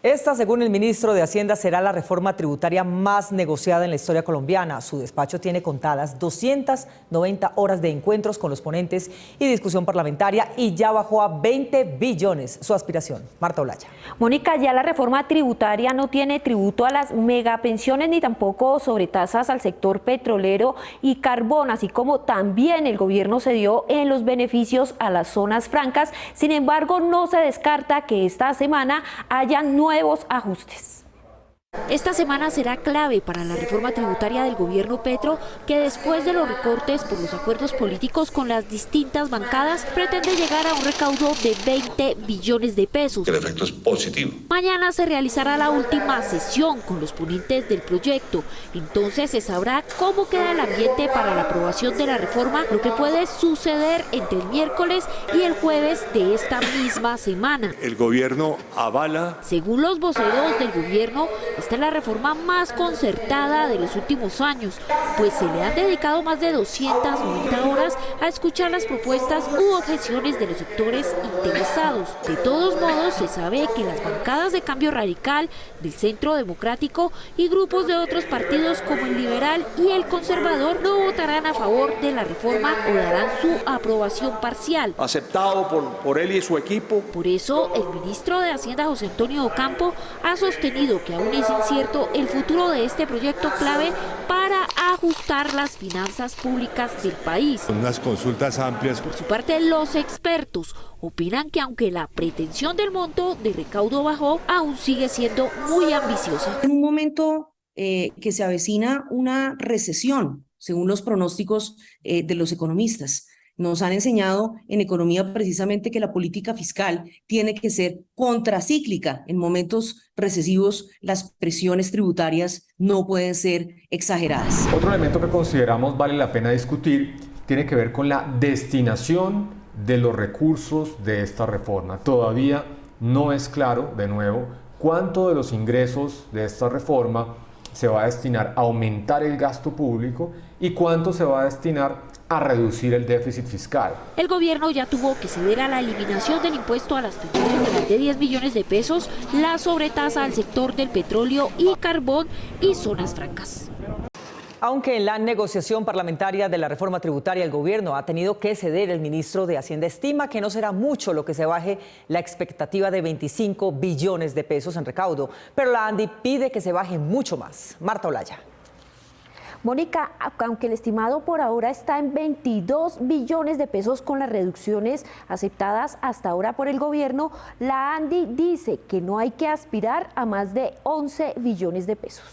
Esta, según el ministro de Hacienda, será la reforma tributaria más negociada en la historia colombiana. Su despacho tiene contadas 290 horas de encuentros con los ponentes y discusión parlamentaria y ya bajó a 20 billones su aspiración. Marta Olaya. Mónica, ya la reforma tributaria no tiene tributo a las megapensiones ni tampoco sobretasas al sector petrolero y carbón, así como también el gobierno cedió en los beneficios a las zonas francas. Sin embargo, no se descarta que esta semana haya nuevos ajustes. Esta semana será clave para la reforma tributaria del gobierno Petro, que después de los recortes por los acuerdos políticos con las distintas bancadas, pretende llegar a un recaudo de 20 billones de pesos. El efecto es positivo. Mañana se realizará la última sesión con los ponentes del proyecto. Entonces se sabrá cómo queda el ambiente para la aprobación de la reforma, lo que puede suceder entre el miércoles y el jueves de esta misma semana. El gobierno avala. Según los voceros del gobierno, esta es la reforma más concertada de los últimos años, pues se le han dedicado más de 290 horas a escuchar las propuestas u objeciones de los sectores interesados. De todos modos, se sabe que las bancadas de Cambio Radical, del Centro Democrático y grupos de otros partidos como el Liberal y el Conservador no votarán a favor de la reforma o darán su aprobación parcial. Aceptado por él y su equipo. Por eso, el ministro de Hacienda, José Antonio Ocampo, ha sostenido que aún es incierto el futuro de este proyecto clave para ajustar las finanzas públicas del país. Unas consultas amplias. Por su parte, los expertos opinan que aunque la pretensión del monto de recaudo bajó, aún sigue siendo muy ambiciosa. En un momento que se avecina una recesión, según los pronósticos de los economistas. Nos han enseñado en economía precisamente que la política fiscal tiene que ser contracíclica. En momentos recesivos, las presiones tributarias no pueden ser exageradas. Otro elemento que consideramos vale la pena discutir tiene que ver con la destinación de los recursos de esta reforma. Todavía no es claro, de nuevo, cuánto de los ingresos de esta reforma se va a destinar a aumentar el gasto público y cuánto se va a destinar a reducir el déficit fiscal. El gobierno ya tuvo que ceder a la eliminación del impuesto a las pensiones de más de 10 billones de pesos, la sobretasa al sector del petróleo y carbón y zonas francas. Aunque en la negociación parlamentaria de la reforma tributaria el gobierno ha tenido que ceder, el ministro de Hacienda estima que no será mucho lo que se baje la expectativa de 25 billones de pesos en recaudo, pero la ANDI pide que se baje mucho más. Marta Olaya. Mónica, aunque el estimado por ahora está en 22 billones de pesos con las reducciones aceptadas hasta ahora por el gobierno, la ANDI dice que no hay que aspirar a más de 11 billones de pesos.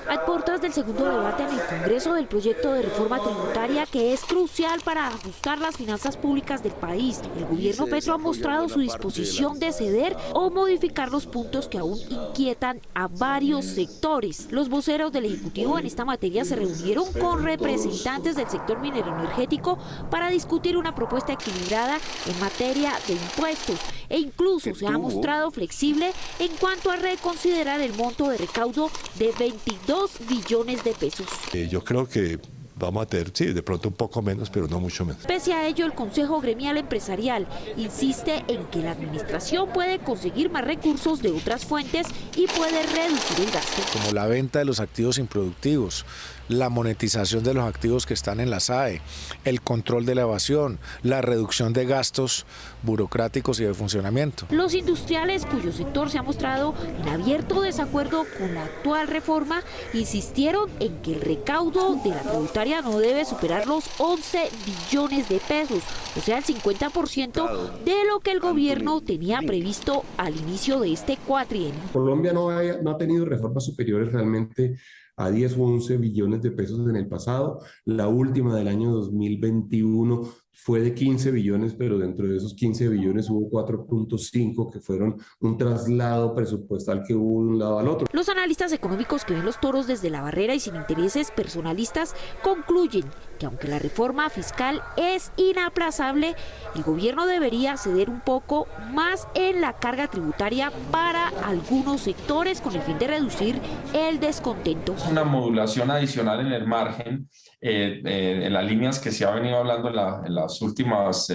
A puertas del segundo debate en el Congreso del proyecto de reforma tributaria, que es crucial para ajustar las finanzas públicas del país, el gobierno Petro ha mostrado su disposición de ceder o modificar los puntos que aún inquietan a varios sectores. Los voceros del Ejecutivo en esta materia se reunieron con representantes del sector minero energético para discutir una propuesta equilibrada en materia de impuestos e incluso se ha mostrado flexible en cuanto a reconsiderar el monto de recaudo de 22 billones de pesos. Yo creo que vamos a tener, sí, de pronto un poco menos, pero no mucho menos. Pese a ello, el Consejo Gremial Empresarial insiste en que la administración puede conseguir más recursos de otras fuentes y puede reducir el gasto. Como la venta de los activos improductivos, la monetización de los activos que están en la SAE, el control de la evasión, la reducción de gastos burocráticos y de funcionamiento. Los industriales, cuyo sector se ha mostrado en abierto desacuerdo con la actual reforma, insistieron en que el recaudo de la tributaria no debe superar los 11 billones de pesos, o sea, el 50% de lo que el gobierno tenía previsto al inicio de este cuatrienio. Colombia no ha tenido reformas superiores realmente a 10 o 11 billones de pesos en el pasado. La última del año 2021 fue de 15 billones, pero dentro de esos 15 billones hubo 4.5 que fueron un traslado presupuestal que hubo de un lado al otro. Los analistas económicos que ven los toros desde la barrera y sin intereses personalistas concluyen que aunque la reforma fiscal es inaplazable, el gobierno debería ceder un poco más en la carga tributaria para algunos sectores con el fin de reducir el descontento. Una modulación adicional en el margen, en las líneas que se ha venido hablando en las últimas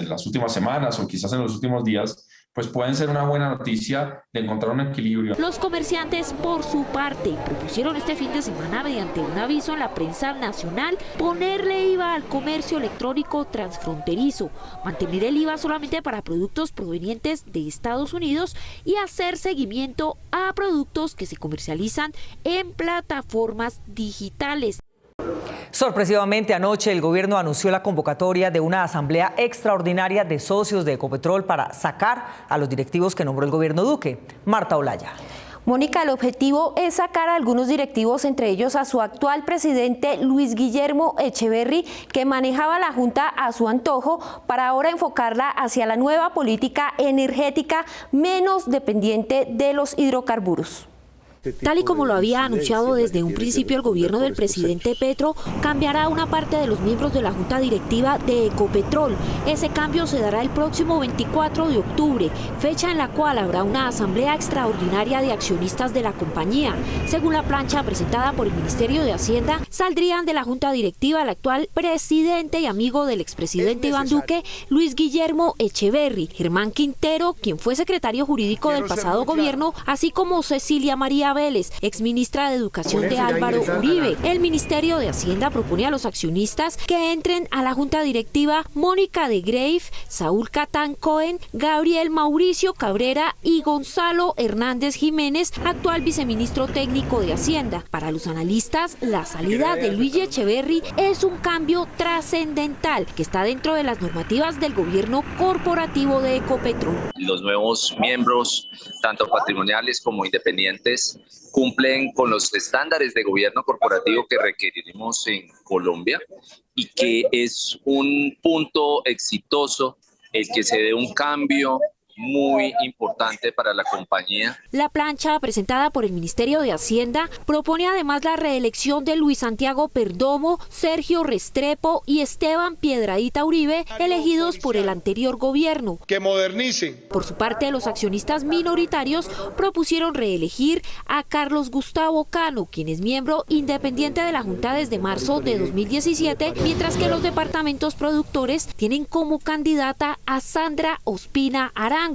semanas o quizás en los últimos días, pues pueden ser una buena noticia de encontrar un equilibrio. Los comerciantes, por su parte, propusieron este fin de semana, mediante un aviso en la prensa nacional, ponerle IVA al comercio electrónico transfronterizo, mantener el IVA solamente para productos provenientes de Estados Unidos y hacer seguimiento a productos que se comercializan en plataformas digitales. Sorpresivamente, anoche el gobierno anunció la convocatoria de una asamblea extraordinaria de socios de Ecopetrol para sacar a los directivos que nombró el gobierno Duque. Marta Olaya. Mónica, el objetivo es sacar a algunos directivos, entre ellos a su actual presidente Luis Guillermo Echeverry, que manejaba la Junta a su antojo, para ahora enfocarla hacia la nueva política energética menos dependiente de los hidrocarburos. Tal y como lo había anunciado desde un principio el gobierno del presidente Petro, cambiará una parte de los miembros de la junta directiva de Ecopetrol. Ese cambio se dará el próximo 24 de octubre, fecha en la cual habrá una asamblea extraordinaria de accionistas de la compañía. Según la plancha presentada por el Ministerio de Hacienda, saldrían de la junta directiva el actual presidente y amigo del expresidente Iván Duque, Luis Guillermo Echeverry, Germán Quintero, quien fue secretario jurídico del pasado gobierno, así como Cecilia María Vélez, exministra de Educación de Álvaro Uribe. El Ministerio de Hacienda propone a los accionistas que entren a la junta directiva Mónica de Greif, Saúl Catán Cohen, Gabriel Mauricio Cabrera y Gonzalo Hernández Jiménez, actual viceministro técnico de Hacienda. Para los analistas, la salida de Luis Echeverry es un cambio trascendental que está dentro de las normativas del gobierno corporativo de Ecopetrol. Los nuevos miembros, tanto patrimoniales como independientes, cumplen con los estándares de gobierno corporativo que requeriremos en Colombia y que es un punto exitoso el que se dé un cambio muy importante para la compañía. La plancha presentada por el Ministerio de Hacienda propone además la reelección de Luis Santiago Perdomo, Sergio Restrepo y Esteban Piedradita Uribe, elegidos por el anterior gobierno. Que modernicen. Por su parte, los accionistas minoritarios propusieron reelegir a Carlos Gustavo Cano, quien es miembro independiente de la Junta desde marzo de 2017, mientras que los departamentos productores tienen como candidata a Sandra Ospina Arango.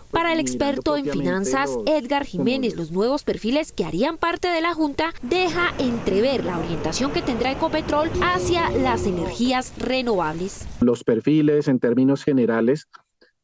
Para el experto en finanzas Edgar Jiménez, los nuevos perfiles que harían parte de la Junta deja entrever la orientación que tendrá Ecopetrol hacia las energías renovables. Los perfiles en términos generales,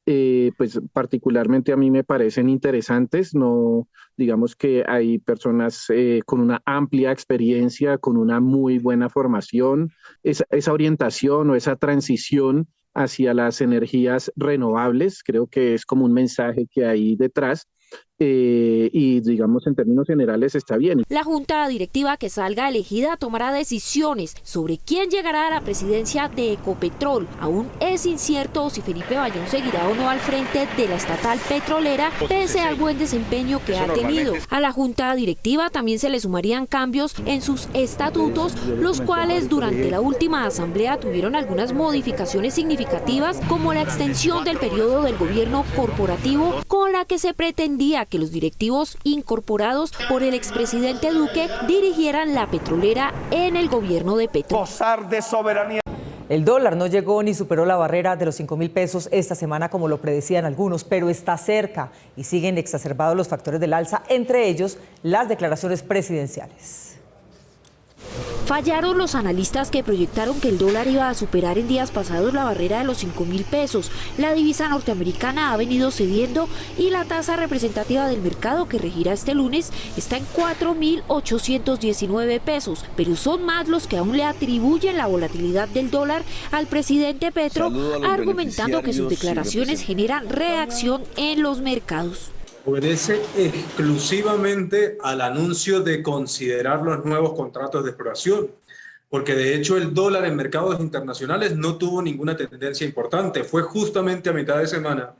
pues particularmente a mí me parecen interesantes. No, digamos que hay personas con una amplia experiencia, con una muy buena formación. Esa orientación o esa transición hacia las energías renovables, creo que es como un mensaje que hay detrás. Y digamos en términos generales está bien. La junta directiva que salga elegida tomará decisiones sobre quién llegará a la presidencia de Ecopetrol. Aún es incierto si Felipe Bayón seguirá o no al frente de la estatal petrolera, pese al buen desempeño que ha tenido. A la junta directiva también se le sumarían cambios en sus estatutos, los cuales durante la última asamblea tuvieron algunas modificaciones significativas, como la extensión del periodo del gobierno corporativo, con la que se pretendía que los directivos incorporados por el expresidente Duque dirigieran la petrolera en el gobierno de Petro. Gozar de soberanía. El dólar no llegó ni superó la barrera de los 5.000 pesos esta semana como lo predecían algunos, pero está cerca y siguen exacerbados los factores del alza, entre ellos las declaraciones presidenciales. Fallaron los analistas que proyectaron que el dólar iba a superar en días pasados la barrera de los 5.000 pesos. La divisa norteamericana ha venido cediendo y la tasa representativa del mercado que regirá este lunes está en 4.819 pesos. Pero son más los que aún le atribuyen la volatilidad del dólar al presidente Petro, argumentando que sus declaraciones generan reacción en los mercados. Obedece exclusivamente al anuncio de considerar los nuevos contratos de exploración, porque de hecho el dólar en mercados internacionales no tuvo ninguna tendencia importante. Fue justamente a mitad de semana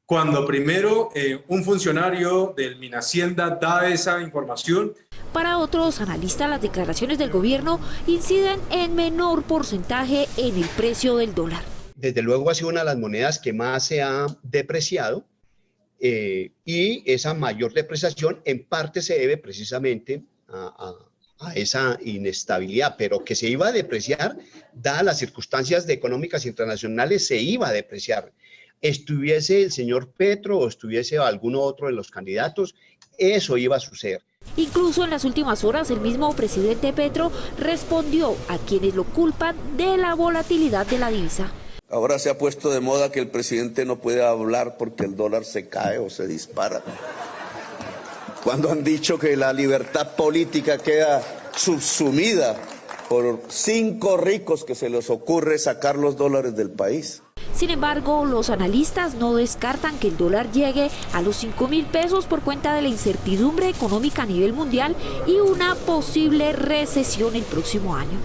cuando primero un funcionario del Minhacienda da esa información. Para otros analistas, las declaraciones del gobierno inciden en menor porcentaje en el precio del dólar. Desde luego ha sido una de las monedas que más se ha depreciado. Y esa mayor depreciación en parte se debe precisamente a esa inestabilidad, pero que se iba a depreciar, dadas las circunstancias económicas internacionales, se iba a depreciar. estuviese el señor Petro o estuviese alguno otro de los candidatos, eso iba a suceder. Incluso en las últimas horas el mismo presidente Petro respondió a quienes lo culpan de la volatilidad de la divisa. Ahora se ha puesto de moda que el presidente no puede hablar porque el dólar se cae o se dispara. Cuando han dicho que la libertad política queda subsumida por 5 ricos que se les ocurre sacar los dólares del país. Sin embargo, los analistas no descartan que el dólar llegue a los 5.000 pesos por cuenta de la incertidumbre económica a nivel mundial y una posible recesión el próximo año.